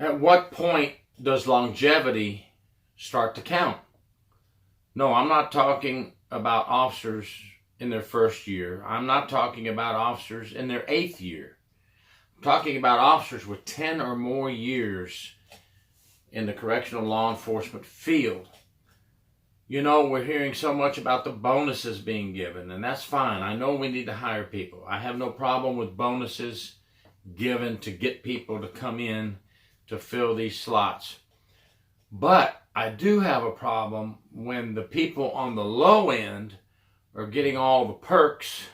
At what point does longevity start to count? No, I'm not talking about officers in their first year. I'm not talking about officers in their 8th year. I'm talking about officers with 10 or more years in the correctional law enforcement field. You know, we're hearing so much about the bonuses being given, and that's fine. I know we need to hire people. I have no problem with bonuses given to get people to come in to fill these slots. But I do have a problem when the people on the low end are getting all the perks,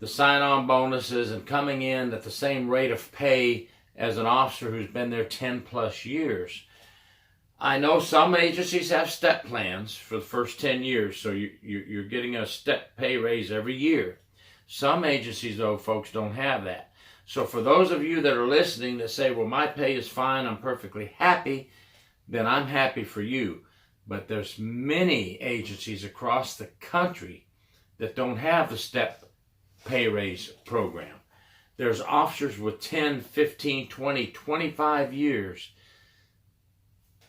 the sign-on bonuses, and coming in at the same rate of pay as an officer who's been there 10 plus years. I know some agencies have step plans for the first 10 years, so you're getting a step pay raise every year. Some agencies, though, folks, don't have that. So for those of you that are listening that say, well, my pay is fine, I'm perfectly happy, then I'm happy for you. But there's many agencies across the country that don't have the step pay raise program. There's officers with 10, 15, 20, 25 years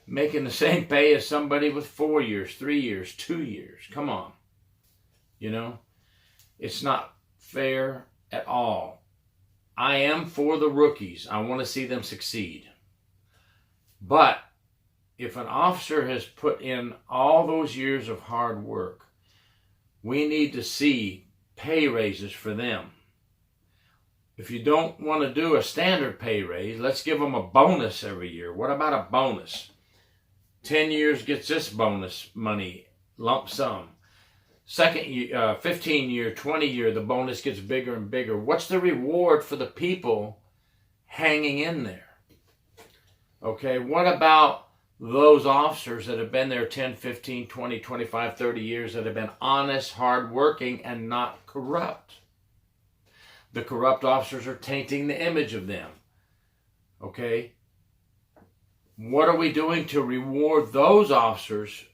making the same pay as somebody with 4 years, 3 years, 2 years. Come on. You know, it's not fair at all. I am for the rookies. I want to see them succeed. But if an officer has put in all those years of hard work, we need to see pay raises for them. If you don't want to do a standard pay raise, let's give them a bonus every year. What about a bonus? 10 years gets this bonus money, lump sum. Second year, 15 year, 20 year, the bonus gets bigger and bigger. What's the reward for the people hanging in there? Okay, what about those officers that have been there 10, 15, 20, 25, 30 years that have been honest, hardworking, and not corrupt? The corrupt officers are tainting the image of them. Okay? What are we doing to reward those officers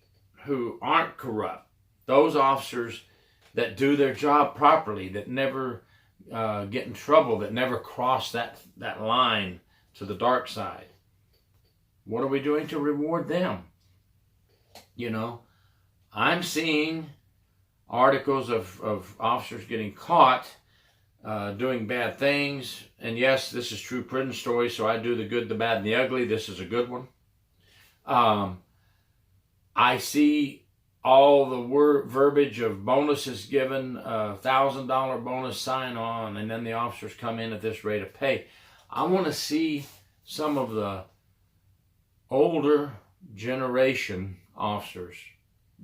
who aren't corrupt? Those officers that do their job properly, that never get in trouble, that never cross that line to the dark side. What are we doing to reward them? You know, I'm seeing articles of officers getting caught doing bad things. And yes, this is true prison story, so I do the good, the bad, and the ugly. This is a good one. I see all the verbiage of bonuses given, $1,000 bonus sign on, and then the officers come in at this rate of pay. I want to see some of the older generation officers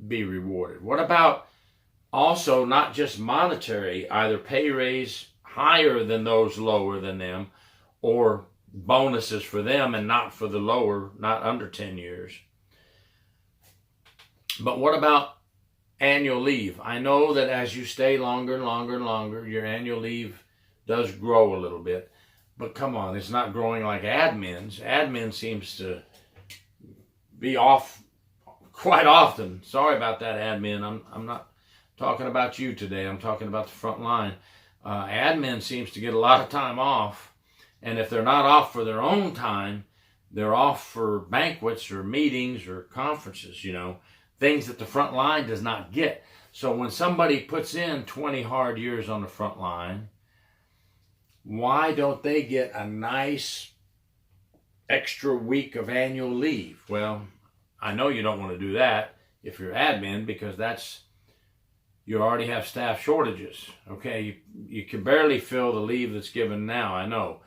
be rewarded. What about also not just monetary, either pay raise higher than those lower than them, or bonuses for them and not for the lower, not under 10 years. But what about annual leave? I know that as you stay longer and longer and longer, your annual leave does grow a little bit. But come on, it's not growing like admin's. Admin seems to be off quite often. Sorry about that, admin. I'm not talking about you today. I'm talking about the front line. Admin seems to get a lot of time off. And if they're not off for their own time, they're off for banquets or meetings or conferences, you know, things that the front line does not get. So when somebody puts in 20 hard years on the front line, why don't they get a nice extra week of annual leave? Well, I know you don't want to do that if you're admin, because you already have staff shortages. Okay, you can barely fill the leave that's given now, I know.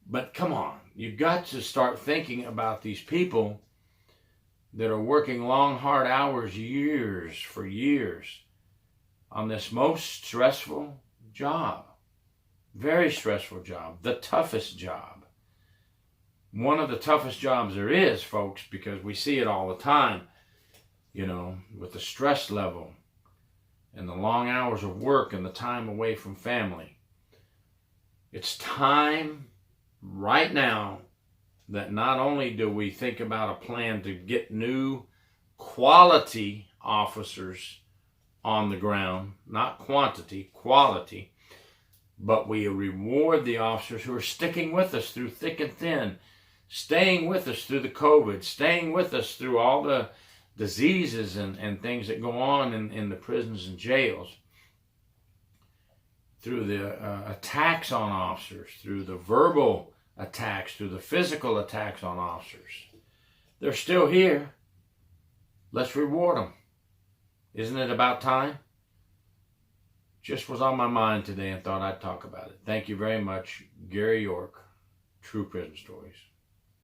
But come on, you've got to start thinking about these people that are working long, hard hours, years for years, on this most stressful job. Very stressful job, the toughest job. One of the toughest jobs there is, folks, because we see it all the time, you know, with the stress level and the long hours of work and the time away from family. It's time right now that not only do we think about a plan to get new quality officers on the ground, not quantity, quality, but we reward the officers who are sticking with us through thick and thin, staying with us through the COVID, staying with us through all the diseases and things that go on in the prisons and jails, through the attacks on officers, through the verbal attacks, through the physical attacks on officers. They're still here. Let's reward them. Isn't it about time? Just was on my mind today and thought I'd talk about it. Thank you very much. Gary York, True Prison Stories.